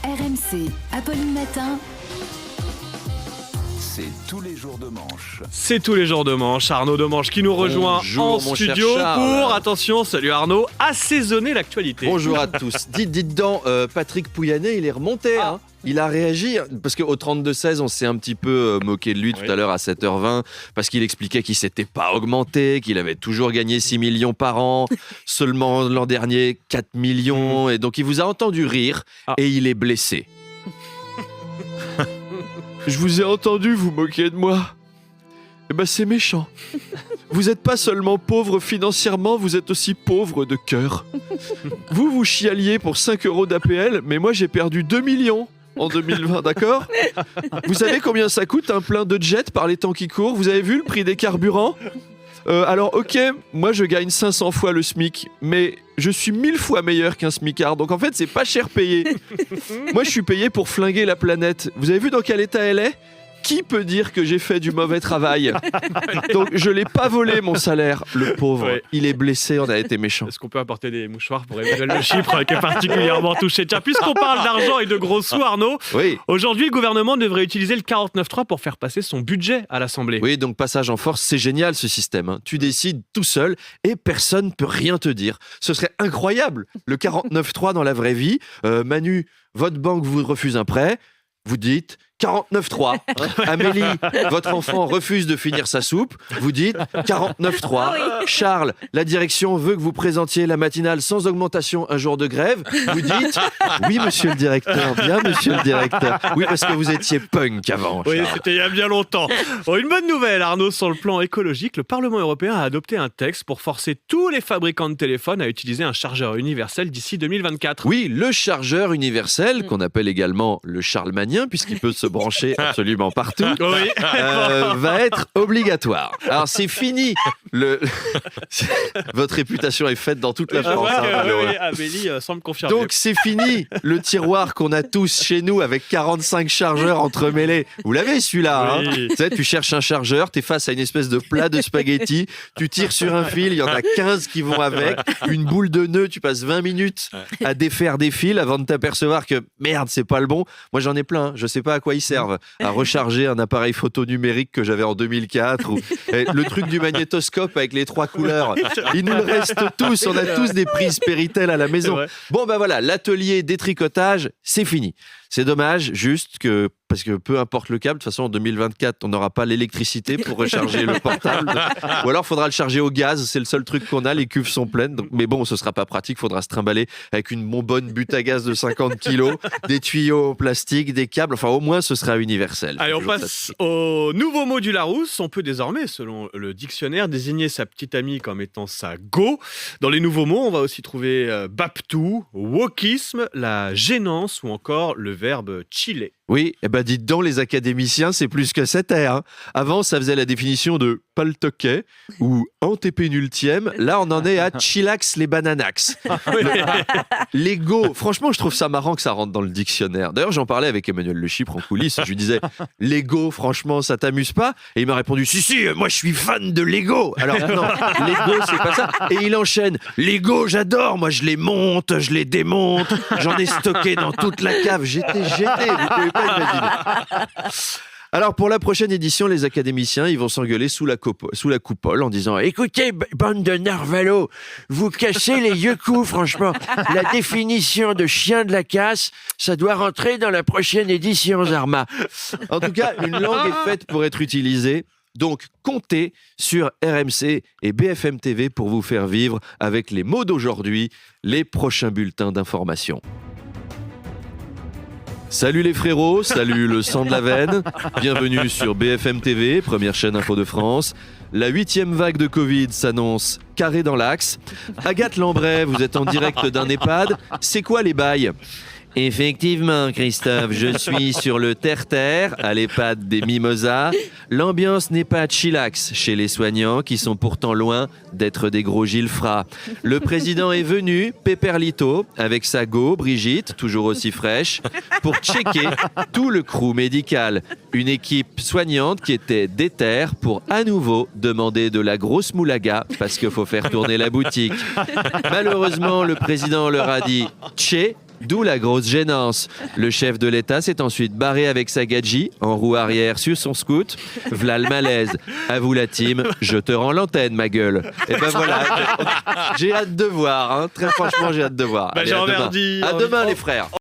RMC, Apolline Matin. C'est tous les jours de manche. C'est tous les jours de manche. Arnaud Demanche qui nous rejoint en studio pour, attention, salut Arnaud, assaisonner l'actualité. Bonjour à tous. Dites donc, Patrick Pouyanné, il est remonté. Hein. Il a réagi, parce qu'au 32-16, on s'est un petit peu moqué de lui tout à l'heure à 7h20, parce qu'il expliquait qu'il ne s'était pas augmenté, qu'il avait toujours gagné 6 millions par an, seulement l'an dernier 4 millions, et donc il vous a entendu rire, et il est blessé. Je vous ai entendu vous moquer de moi. Eh ben c'est méchant. Vous n'êtes pas seulement pauvre financièrement, vous êtes aussi pauvre de cœur. Vous chialiez pour 5 euros d'APL, mais moi j'ai perdu 2 millions en 2020, d'accord ? Vous savez combien ça coûte un plein de jet par les temps qui courent ? Vous avez vu le prix des carburants ? Alors ok, moi je gagne 500 fois le SMIC, mais je suis 1000 fois meilleur qu'un smicard, donc en fait c'est pas cher payé. Moi je suis payé pour flinguer la planète. Vous avez vu dans quel état elle est ? Qui peut dire que j'ai fait du mauvais travail ? Donc je l'ai pas volé mon salaire, le pauvre. Ouais. Il est blessé, on a été méchant. Est-ce qu'on peut apporter des mouchoirs pour Emmanuel Le Chypre qui est particulièrement touché ? Tiens, puisqu'on parle d'argent et de gros sous, Arnaud, Oui. aujourd'hui le gouvernement devrait utiliser le 49.3 pour faire passer son budget à l'Assemblée. Oui, donc passage en force, c'est génial ce système. Hein. Tu décides tout seul et personne ne peut rien te dire. Ce serait incroyable, le 49.3 dans la vraie vie. Manu, votre banque vous refuse un prêt, vous dites 49.3. Amélie, votre enfant refuse de finir sa soupe, vous dites 49.3. Charles, la direction veut que vous présentiez la matinale sans augmentation un jour de grève, vous dites oui monsieur le directeur, bien monsieur le directeur. Oui parce que vous étiez punk avant. Oui, Charles. c'était il y a bien longtemps. Bon, une bonne nouvelle, Arnaud, sur le plan écologique, le Parlement européen a adopté un texte pour forcer tous les fabricants de téléphones à utiliser un chargeur universel d'ici 2024. Oui, le chargeur universel, qu'on appelle également le charlemanien, puisqu'il peut se brancher absolument partout, Oui. va être obligatoire. Alors c'est fini. Votre réputation est faite dans toute la Je France. vois hein, que malheureux. oui, Amélie semble confirmer. Donc c'est fini le tiroir qu'on a tous chez nous avec 45 chargeurs entremêlés. Vous l'avez celui-là. Oui. Hein, tu sais, tu cherches un chargeur, tu es face à une espèce de plat de spaghettis, tu tires sur un fil, il y en a 15 qui vont avec, une boule de nœud, tu passes 20 minutes à défaire des fils avant de t'apercevoir que merde, c'est pas le bon. Moi j'en ai plein, je sais pas à quoi ils servent. À recharger un appareil photo numérique que j'avais en 2004 ou le truc du magnétoscope avec les 3 couleurs. Il nous le reste tous, on a tous des prises Péritel à la maison. Bon ben voilà, l'atelier détricotage, c'est fini. C'est dommage, juste que, parce que peu importe le câble, de toute façon en 2024, on n'aura pas l'électricité pour recharger le portable. Ou alors il faudra le charger au gaz, c'est le seul truc qu'on a, les cuves sont pleines. Donc, mais bon, ce sera pas pratique, il faudra se trimballer avec une bonbonne butte à gaz de 50 kilos, des tuyaux en plastique, des câbles, enfin au moins ce sera universel. Allez, on passe au nouveau mot du Larousse. On peut désormais, selon le dictionnaire, désigner sa petite amie comme étant sa go. Dans les nouveaux mots, on va aussi trouver baptou, wokisme, la gênance ou encore le verbe chiller. Oui, eh ben dites donc, les académiciens, c'est plus que c'était. Hein. Avant, ça faisait la définition de paltoquet ou antépénultième. Là, on en est à chillax les bananax. L'ego, franchement, je trouve ça marrant que ça rentre dans le dictionnaire. D'ailleurs, j'en parlais avec Emmanuel Le Chypre en coulisses. Je lui disais, l'ego, franchement, ça t'amuse pas ? Et il m'a répondu, si, moi, je suis fan de Lego. Alors non, Lego, c'est pas ça. Et il enchaîne, Lego, j'adore. Moi, je les monte, je les démonte. J'en ai stocké dans toute la cave. J'étais gêné, vous pouvez pas imaginer. Alors pour la prochaine édition, les académiciens, ils vont s'engueuler sous la coupole en disant « Écoutez, bande de narvalos, vous cassez les yeux coups, franchement. La définition de chien de la casse, ça doit rentrer dans la prochaine édition, Zarma. » En tout cas, une langue est faite pour être utilisée. Donc, comptez sur RMC et BFM TV pour vous faire vivre avec les mots d'aujourd'hui, les prochains bulletins d'information. Salut les frérots, salut le sang de la veine, bienvenue sur BFM TV, première chaîne info de France. La 8e vague de Covid s'annonce carré dans l'axe. Agathe Lambray, vous êtes en direct d'un EHPAD, c'est quoi les bails ? Effectivement, Christophe, je suis sur le terre-terre, à l'EHPAD des Mimosas. L'ambiance n'est pas chillax chez les soignants, qui sont pourtant loin d'être des gros Gilfras. Le président est venu, Péperlito, avec sa go, Brigitte, toujours aussi fraîche, pour checker tout le crew médical. Une équipe soignante qui était déter pour à nouveau demander de la grosse moulaga, parce qu'il faut faire tourner la boutique. Malheureusement, le président leur a dit « tché ». D'où la grosse gênance. Le chef de l'État s'est ensuite barré avec sa gadji, en roue arrière sur son scoot. V'là le malaise. À vous la team, je te rends l'antenne, ma gueule. Et ben voilà, j'ai hâte de voir. Hein. Très franchement, j'ai hâte de voir. Allez, Jean à demain. Verdy, À demain, les frères.